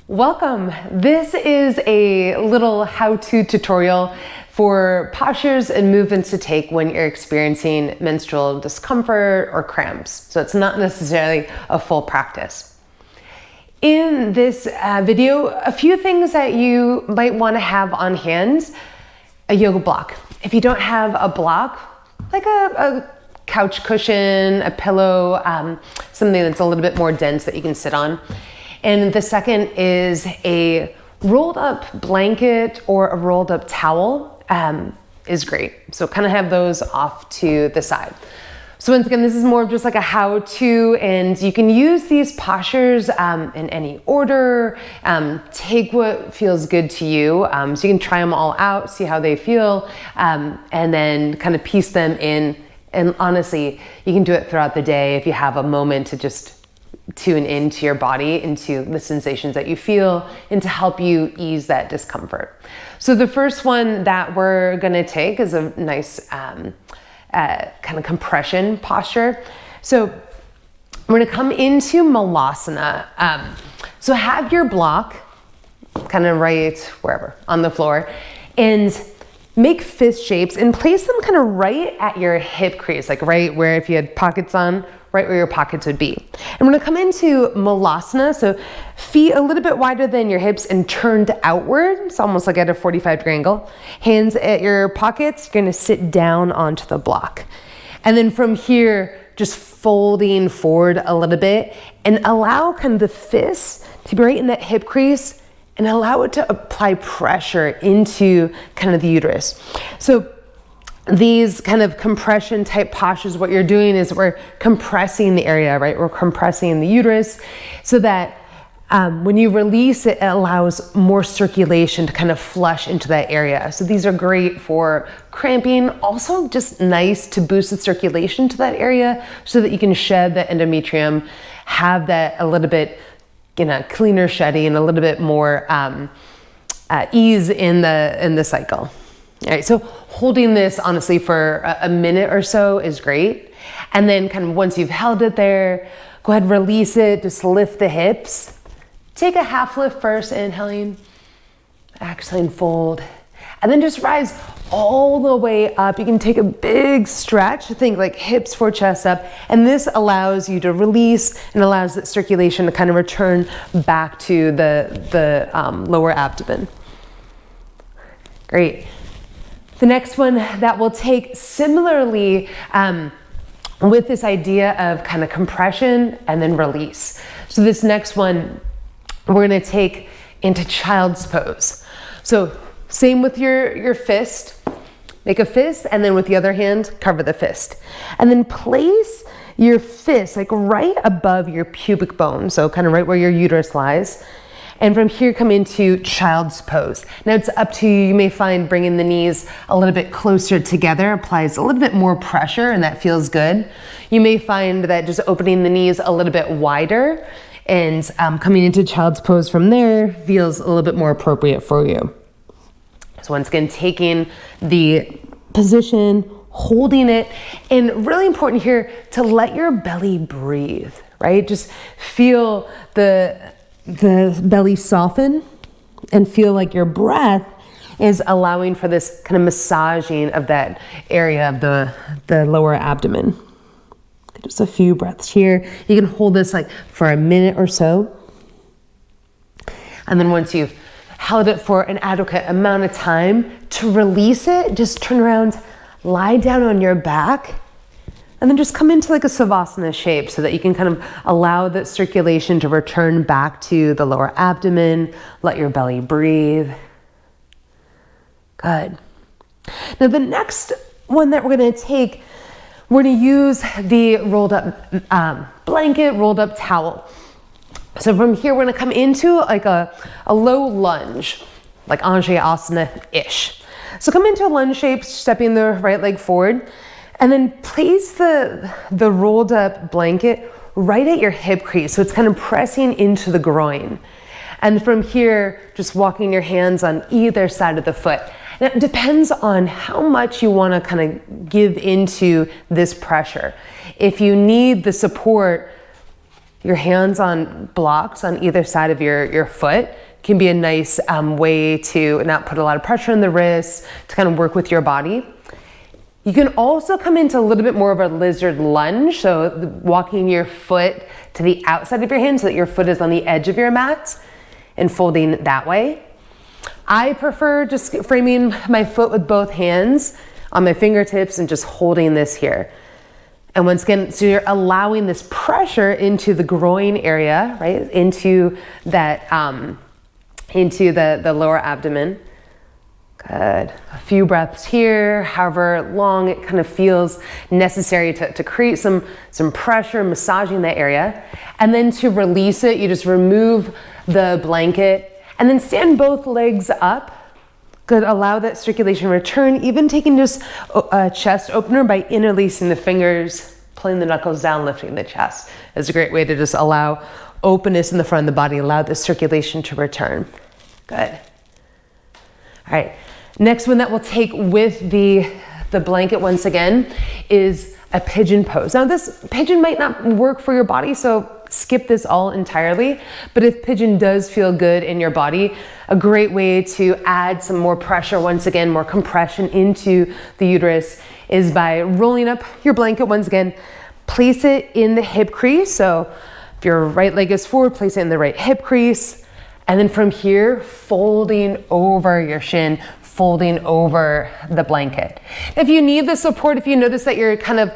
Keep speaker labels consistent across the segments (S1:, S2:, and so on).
S1: Welcome. This is a little how-to tutorial for postures and movements to take when you're experiencing menstrual discomfort or cramps. So it's not necessarily a full practice. In this video, a few things that you might want to have on hand: a yoga block. If you don't have a block, like a couch cushion, a pillow, something that's a little bit more dense that you can sit on. And the second is a rolled up blanket or a rolled up towel is great. So kind of have those off to the side. So once again, this is more of just like a how-to, and you can use these postures in any order. Take what feels good to you. So you can try them all out, see how they feel, and then kind of piece them in. And honestly, you can do it throughout the day if you have a moment to just tune into your body, into the sensations that you feel, and to help you ease that discomfort. So the first one that we're gonna take is a nice kind of compression posture. So we're gonna come into Malasana. So have your block kind of right wherever on the floor, and make fist shapes and place them kind of right at your hip crease, like right where, if you had pockets on, right where your pockets would be. And we're gonna come into Malasana, so feet a little bit wider than your hips and turned outward. It's almost like at a 45-degree angle. Hands at your pockets, you're gonna sit down onto the block. And then from here, just folding forward a little bit and allow kind of the fists to be right in that hip crease and allow it to apply pressure into kind of the uterus. So these kind of compression type postures, what you're doing is we're compressing the area, right? We're compressing the uterus so that when you release it, it allows more circulation to kind of flush into that area. So these are great for cramping, also just nice to boost the circulation to that area so that you can shed the endometrium, have that a little bit, cleaner shedding and a little bit more ease in the cycle. All right, so holding this honestly for a minute or so is great. And then kind of once you've held it there, go ahead and release it, just lift the hips. Take a half lift first, inhaling, exhaling, fold, and then just rise all the way up. You can take a big stretch, think like hips for chest up, and this allows you to release and allows that circulation to kind of return back to the lower abdomen. Great. The next one that we'll take similarly with this idea of kind of compression and then release. So this next one, we're gonna take into child's pose. So same with your fist, make a fist, and then with the other hand, cover the fist. And then place your fist like right above your pubic bone, so kind of right where your uterus lies. And from here, come into child's pose. Now it's up to you. You may find bringing the knees a little bit closer together applies a little bit more pressure, and that feels good. You may find that just opening the knees a little bit wider and coming into child's pose from there feels a little bit more appropriate for you. So once again, taking the position, holding it, and really important here to let your belly breathe, right? Just feel the belly soften and feel like your breath is allowing for this kind of massaging of that area of the lower abdomen. Just a few breaths here. You can hold this like for a minute or so. And then once you've held it for an adequate amount of time, to release it, just turn around, lie down on your back, and then just come into like a Savasana shape so that you can kind of allow that circulation to return back to the lower abdomen. Let your belly breathe. Good. Now the next one that we're gonna take, we're gonna use the rolled up blanket, rolled up towel. So from here, we're gonna come into like a low lunge, like Anjayasana-ish. So come into a lunge shape, stepping the right leg forward, and then place the rolled up blanket right at your hip crease. So it's kind of pressing into the groin. And from here, just walking your hands on either side of the foot. Now, it depends on how much you want to kind of give into this pressure. If you need the support your hands on blocks on either side of your foot can be a nice way to not put a lot of pressure on the wrists, to kind of work with your body. You can also come into a little bit more of a lizard lunge, so walking your foot to the outside of your hand so that your foot is on the edge of your mat and folding that way. I prefer just framing my foot with both hands on my fingertips and just holding this here. And once again, so you're allowing this pressure into the groin area, right? Into that, into the lower abdomen. Good. A few breaths here, however long it kind of feels necessary to create some pressure, massaging that area. And then to release it, you just remove the blanket and then stand both legs up. Good. Allow that circulation return, even taking just a chest opener by interlacing the fingers, pulling the knuckles down, lifting the chest. Is a great way to just allow openness in the front of the body, allow the circulation to return. Good. All right. Next one that we'll take with the blanket once again is a pigeon pose. Now this pigeon might not work for your body, so skip this all entirely. But if pigeon does feel good in your body, a great way to add some more pressure, once again, more compression into the uterus is by rolling up your blanket once again. Place it in the hip crease. So if your right leg is forward, place it in the right hip crease. And then from here, folding over your shin, folding over the blanket. If you need the support, if you notice that you're kind of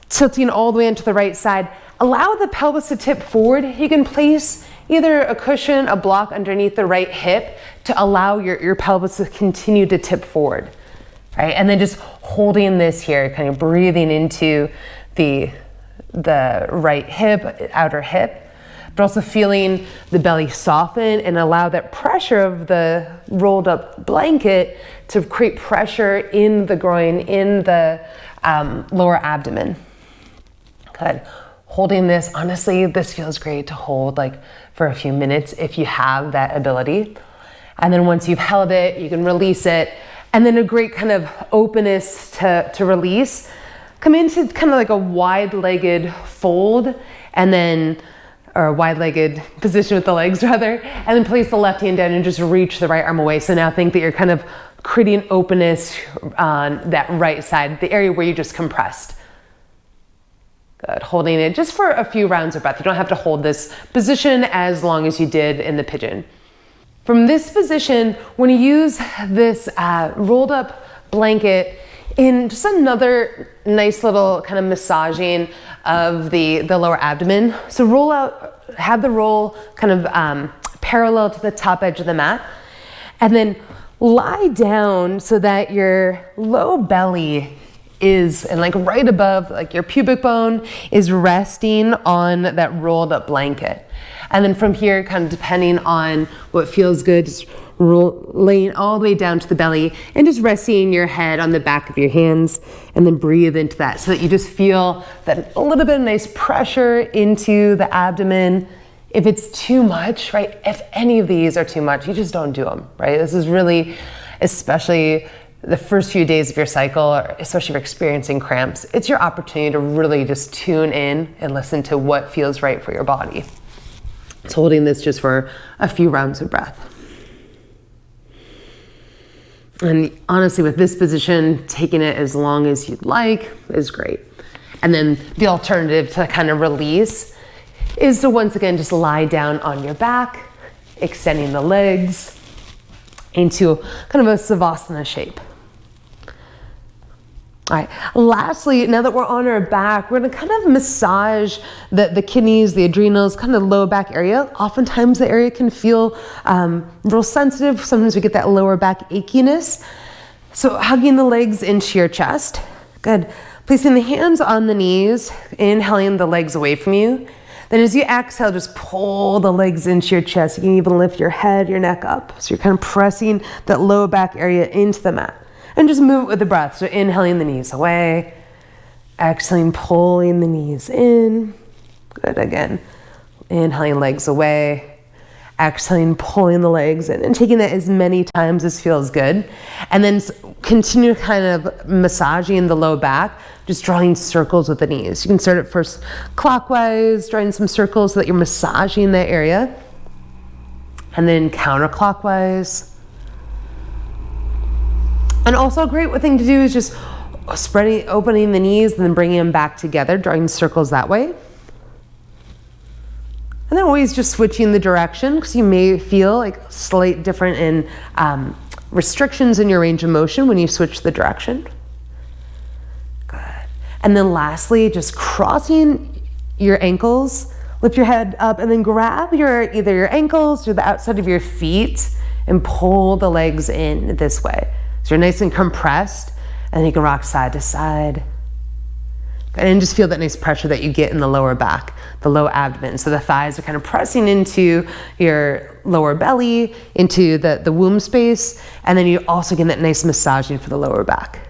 S1: tilting all the way into the right side, allow the pelvis to tip forward. You can place either a cushion, a block underneath the right hip to allow your pelvis to continue to tip forward, right? And then just holding this here, kind of breathing into the right hip, outer hip, but also feeling the belly soften and allow that pressure of the rolled up blanket to create pressure in the groin, in the lower abdomen. Good. Holding this, honestly, this feels great to hold like for a few minutes if you have that ability. And then once you've held it, you can release it. And then a great kind of openness to release. Come into kind of like a wide-legged fold and then or a wide-legged position with the legs rather, and then place the left hand down and just reach the right arm away. So now think that you're kind of creating openness on that right side, the area where you just compressed. Good, holding it just for a few rounds of breath. You don't have to hold this position as long as you did in the pigeon. From this position, when you use this rolled up blanket in just another nice little kind of massaging of the lower abdomen. So roll out, have the roll kind of parallel to the top edge of the mat, and then lie down so that your low belly is, and like right above, like your pubic bone is resting on that rolled up blanket. And then from here, kind of depending on what feels good, just laying all the way down to the belly and just resting your head on the back of your hands, and then breathe into that so that you just feel that a little bit of nice pressure into the abdomen. If it's too much, right? If any of these are too much, you just don't do them, right? This is really, especially the first few days of your cycle, or especially if you're experiencing cramps, it's your opportunity to really just tune in and listen to what feels right for your body. So holding this just for a few rounds of breath. And honestly, with this position, taking it as long as you'd like is great. And then the alternative to kind of release is to once again just lie down on your back, extending the legs into kind of a savasana shape. All right, lastly, now that we're on our back, we're gonna kind of massage the kidneys, the adrenals, kind of lower back area. Oftentimes the area can feel real sensitive. Sometimes we get that lower back achiness. So hugging the legs into your chest. Good. Placing the hands on the knees, inhaling the legs away from you. Then as you exhale, just pull the legs into your chest. You can even lift your head, your neck up. So you're kind of pressing that lower back area into the mat. And just move it with the breath. So inhaling the knees away, exhaling, pulling the knees in. Good, again. Inhaling legs away, Exhaling, pulling the legs in and taking that as many times as feels good. And then continue kind of massaging the low back, just drawing circles with the knees. You can start at first clockwise, drawing some circles so that you're massaging that area. And then counterclockwise. And also a great thing to do is just opening the knees and then bringing them back together, drawing circles that way. And then always just switching the direction, because you may feel like slight different in restrictions in your range of motion when you switch the direction. Good. And then lastly, just crossing your ankles, lift your head up and then grab either your ankles or the outside of your feet and pull the legs in this way. So you're nice and compressed, and then you can rock side to side. And just feel that nice pressure that you get in the lower back, the low abdomen. So the thighs are kind of pressing into your lower belly, into the womb space, and then you also get that nice massaging for the lower back.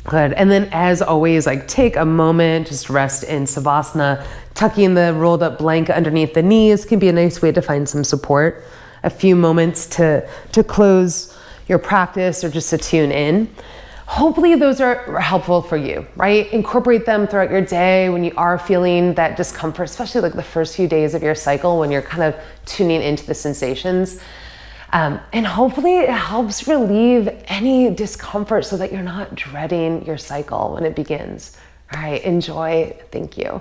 S1: Good. And then as always, like take a moment, just rest in Savasana. Tucking the rolled up blanket underneath the knees can be a nice way to find some support. A few moments to close your practice or just to tune in. Hopefully those are helpful for you, right? Incorporate them throughout your day when you are feeling that discomfort, especially like the first few days of your cycle when you're kind of tuning into the sensations. And hopefully it helps relieve any discomfort so that you're not dreading your cycle when it begins. All right, enjoy. Thank you.